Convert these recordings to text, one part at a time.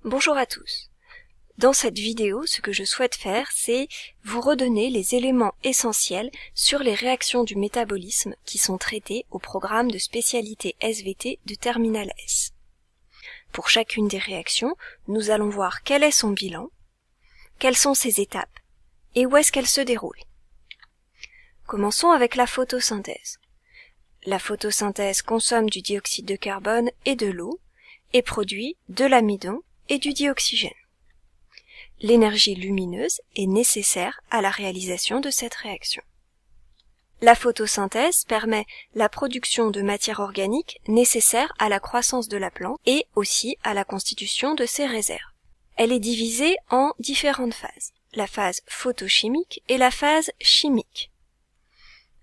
Bonjour à tous. Dans cette vidéo, ce que je souhaite faire, c'est vous redonner les éléments essentiels sur les réactions du métabolisme qui sont traités au programme de spécialité SVT de Terminal S. Pour chacune des réactions, nous allons voir quel est son bilan, quelles sont ses étapes et où est-ce qu'elles se déroulent. Commençons avec la photosynthèse. La photosynthèse consomme du dioxyde de carbone et de l'eau et produit de l'amidon et du dioxygène. L'énergie lumineuse est nécessaire à la réalisation de cette réaction. La photosynthèse permet la production de matière organique nécessaire à la croissance de la plante et aussi à la constitution de ses réserves. Elle est divisée en différentes phases, la phase photochimique et la phase chimique.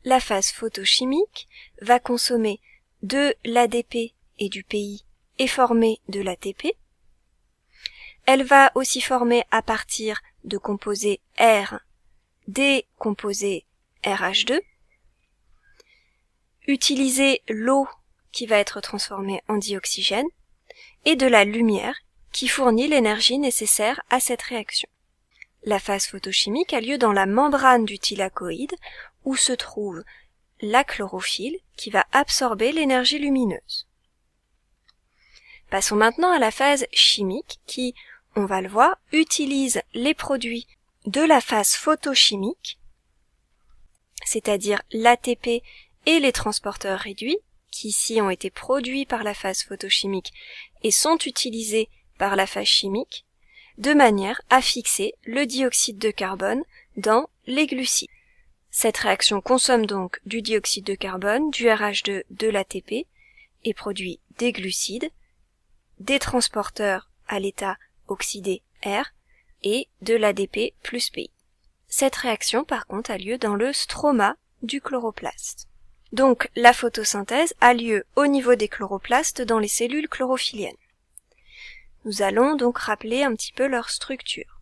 La phase photochimique va consommer de l'ADP et du PI et former de l'ATP. Elle va aussi former à partir de composés R des composés RH2, utiliser l'eau qui va être transformée en dioxygène et de la lumière qui fournit l'énergie nécessaire à cette réaction. La phase photochimique a lieu dans la membrane du thylakoïde où se trouve la chlorophylle qui va absorber l'énergie lumineuse. Passons maintenant à la phase chimique qui, on va le voir, utilise les produits de la phase photochimique, c'est-à-dire l'ATP et les transporteurs réduits, qui ici ont été produits par la phase photochimique et sont utilisés par la phase chimique, de manière à fixer le dioxyde de carbone dans les glucides. Cette réaction consomme donc du dioxyde de carbone, du RH2, de l'ATP et produit des glucides, des transporteurs à l'état oxydé R et de l'ADP plus PI. Cette réaction par contre a lieu dans le stroma du chloroplaste. Donc la photosynthèse a lieu au niveau des chloroplastes dans les cellules chlorophylliennes. Nous allons donc rappeler un petit peu leur structure.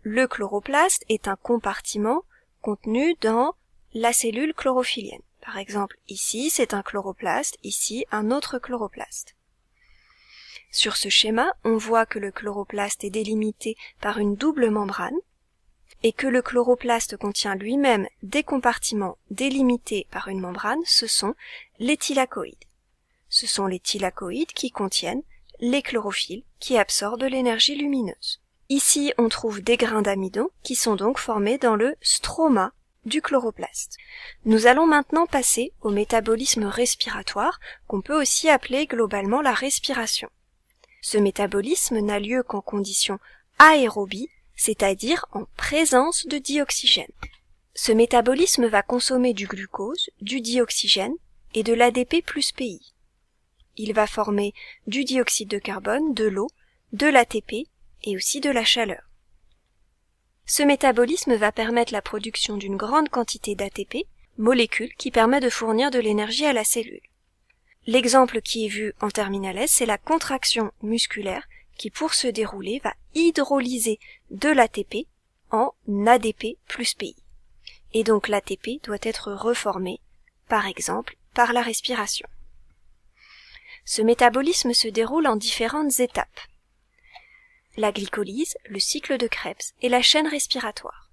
Le chloroplaste est un compartiment contenu dans la cellule chlorophyllienne. Par exemple, ici c'est un chloroplaste, ici un autre chloroplaste. Sur ce schéma, on voit que le chloroplaste est délimité par une double membrane et que le chloroplaste contient lui-même des compartiments délimités par une membrane, ce sont les thylakoïdes. Ce sont les thylakoïdes qui contiennent les chlorophylles qui absorbent l'énergie lumineuse. Ici, on trouve des grains d'amidon qui sont donc formés dans le stroma du chloroplaste. Nous allons maintenant passer au métabolisme respiratoire, qu'on peut aussi appeler globalement la respiration. Ce métabolisme n'a lieu qu'en conditions aérobie, c'est-à-dire en présence de dioxygène. Ce métabolisme va consommer du glucose, du dioxygène et de l'ADP plus PI. Il va former du dioxyde de carbone, de l'eau, de l'ATP et aussi de la chaleur. Ce métabolisme va permettre la production d'une grande quantité d'ATP, molécule qui permet de fournir de l'énergie à la cellule. L'exemple qui est vu en terminal S, c'est la contraction musculaire qui, pour se dérouler, va hydrolyser de l'ATP en ADP plus PI. Et donc l'ATP doit être reformé, par exemple, par la respiration. Ce métabolisme se déroule en différentes étapes. La glycolyse, le cycle de Krebs et la chaîne respiratoire.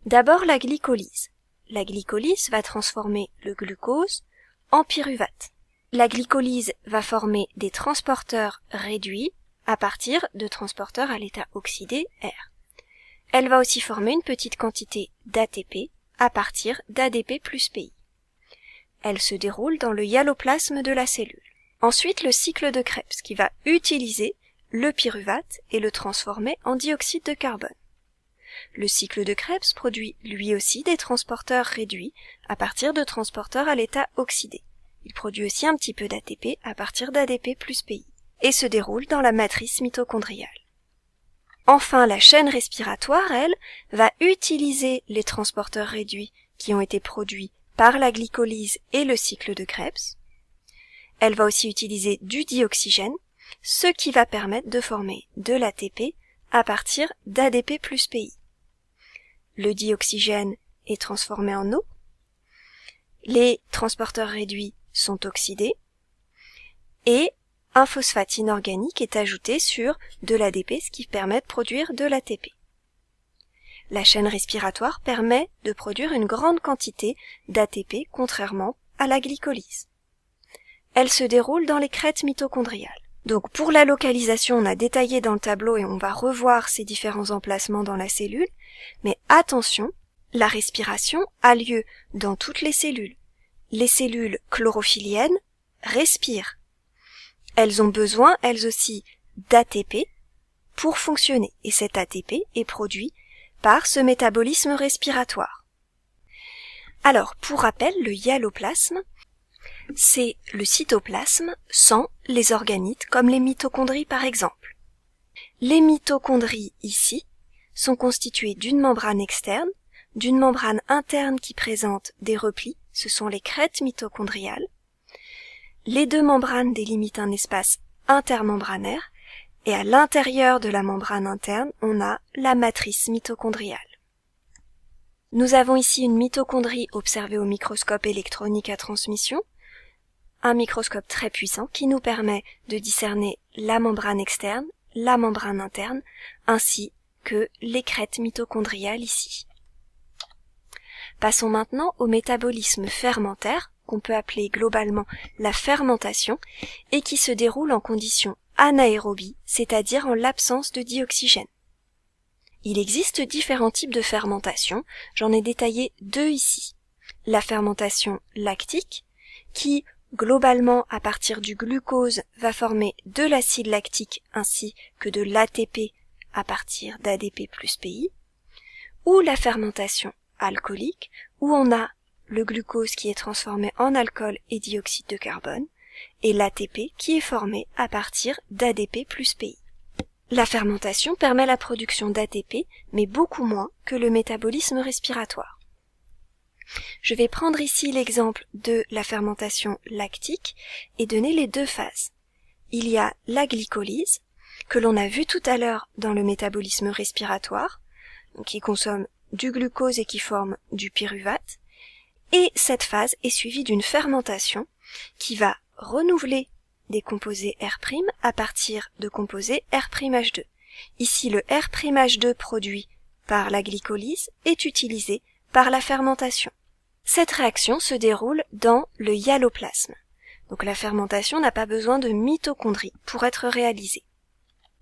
D'abord la glycolyse. La glycolyse va transformer le glucose en pyruvate. La glycolyse va former des transporteurs réduits à partir de transporteurs à l'état oxydé R. Elle va aussi former une petite quantité d'ATP à partir d'ADP plus PI. Elle se déroule dans le hyaloplasme de la cellule. Ensuite, le cycle de Krebs qui va utiliser le pyruvate et le transformer en dioxyde de carbone. Le cycle de Krebs produit lui aussi des transporteurs réduits à partir de transporteurs à l'état oxydé. Il produit aussi un petit peu d'ATP à partir d'ADP plus PI et se déroule dans la matrice mitochondriale. Enfin, la chaîne respiratoire, elle, va utiliser les transporteurs réduits qui ont été produits par la glycolyse et le cycle de Krebs. Elle va aussi utiliser du dioxygène, ce qui va permettre de former de l'ATP à partir d'ADP plus PI. Le dioxygène est transformé en eau. Les transporteurs réduits sont oxydés et un phosphate inorganique est ajouté sur de l'ADP, ce qui permet de produire de l'ATP. La chaîne respiratoire permet de produire une grande quantité d'ATP, contrairement à la glycolyse. Elle se déroule dans les crêtes mitochondriales. Donc pour la localisation, on a détaillé dans le tableau et on va revoir ces différents emplacements dans la cellule, mais attention, la respiration a lieu dans toutes les cellules. Les cellules chlorophylliennes respirent. Elles ont besoin, elles aussi, d'ATP pour fonctionner, et cet ATP est produit par ce métabolisme respiratoire. Alors, pour rappel, le hyaloplasme, c'est le cytoplasme sans les organites, comme les mitochondries par exemple. Les mitochondries ici sont constituées d'une membrane externe, d'une membrane interne qui présente des replis, ce sont les crêtes mitochondriales. Les deux membranes délimitent un espace intermembranaire, et à l'intérieur de la membrane interne, on a la matrice mitochondriale. Nous avons ici une mitochondrie observée au microscope électronique à transmission, un microscope très puissant qui nous permet de discerner la membrane externe, la membrane interne, ainsi que les crêtes mitochondriales ici. Passons maintenant au métabolisme fermentaire, qu'on peut appeler globalement la fermentation, et qui se déroule en conditions anaérobie, c'est-à-dire en l'absence de dioxygène. Il existe différents types de fermentation, j'en ai détaillé deux ici. La fermentation lactique, qui, globalement, à partir du glucose, va former de l'acide lactique ainsi que de l'ATP à partir d'ADP plus PI, ou la fermentation alcoolique, où on a le glucose qui est transformé en alcool et dioxyde de carbone, et l'ATP qui est formé à partir d'ADP plus PI. La fermentation permet la production d'ATP, mais beaucoup moins que le métabolisme respiratoire. Je vais prendre ici l'exemple de la fermentation lactique et donner les deux phases. Il y a la glycolyse, que l'on a vu tout à l'heure dans le métabolisme respiratoire, qui consomme du glucose et qui forme du pyruvate, et cette phase est suivie d'une fermentation qui va renouveler des composés R' à partir de composés R'H2. Ici, le R'H2 produit par la glycolyse est utilisé par la fermentation. Cette réaction se déroule dans le hyaloplasme. Donc la fermentation n'a pas besoin de mitochondries pour être réalisée.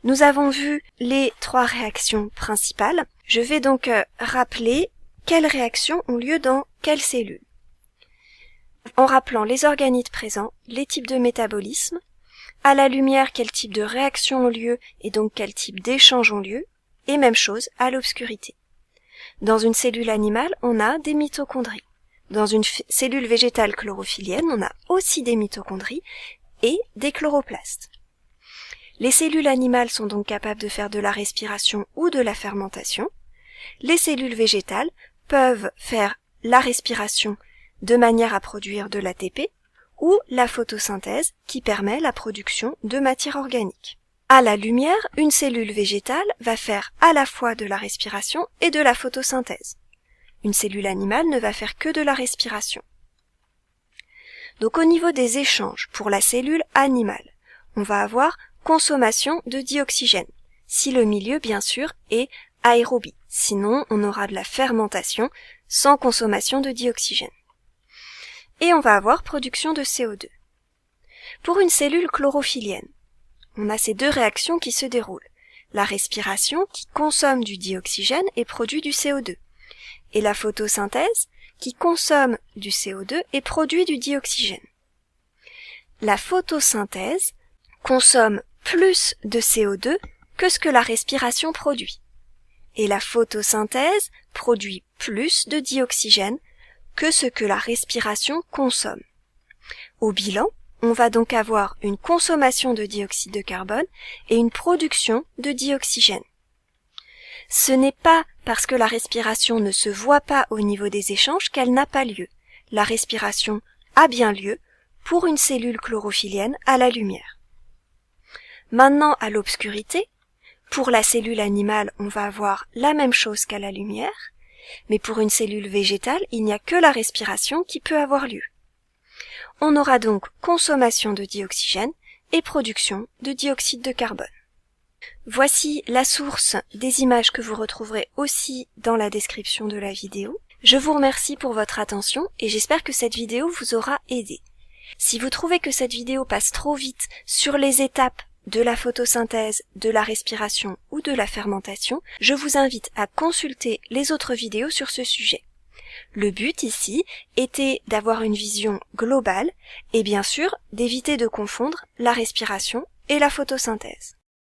Nous avons vu les trois réactions principales. Je vais donc rappeler quelles réactions ont lieu dans quelles cellules. En rappelant les organites présents, les types de métabolisme, à la lumière quel type de réactions ont lieu et donc quel type d'échanges ont lieu, et même chose à l'obscurité. Dans une cellule animale, on a des mitochondries. Dans une cellule végétale chlorophyllienne, on a aussi des mitochondries et des chloroplastes. Les cellules animales sont donc capables de faire de la respiration ou de la fermentation. Les cellules végétales peuvent faire la respiration de manière à produire de l'ATP ou la photosynthèse qui permet la production de matière organique. À la lumière, une cellule végétale va faire à la fois de la respiration et de la photosynthèse. Une cellule animale ne va faire que de la respiration. Donc au niveau des échanges pour la cellule animale, on va avoir consommation de dioxygène, si le milieu bien sûr est aérobie, sinon on aura de la fermentation sans consommation de dioxygène. Et on va avoir production de CO2. Pour une cellule chlorophyllienne, on a ces deux réactions qui se déroulent. La respiration qui consomme du dioxygène et produit du CO2. Et la photosynthèse qui consomme du CO2 et produit du dioxygène. La photosynthèse consomme plus de CO2 que ce que la respiration produit. Et la photosynthèse produit plus de dioxygène que ce que la respiration consomme. Au bilan, on va donc avoir une consommation de dioxyde de carbone et une production de dioxygène. Ce n'est pas parce que la respiration ne se voit pas au niveau des échanges qu'elle n'a pas lieu. La respiration a bien lieu pour une cellule chlorophyllienne à la lumière. Maintenant, à l'obscurité, pour la cellule animale, on va avoir la même chose qu'à la lumière, mais pour une cellule végétale, il n'y a que la respiration qui peut avoir lieu. On aura donc consommation de dioxygène et production de dioxyde de carbone. Voici la source des images que vous retrouverez aussi dans la description de la vidéo. Je vous remercie pour votre attention et j'espère que cette vidéo vous aura aidé. Si vous trouvez que cette vidéo passe trop vite sur les étapes de la photosynthèse, de la respiration ou de la fermentation, je vous invite à consulter les autres vidéos sur ce sujet. Le but ici était d'avoir une vision globale et bien sûr d'éviter de confondre la respiration et la photosynthèse.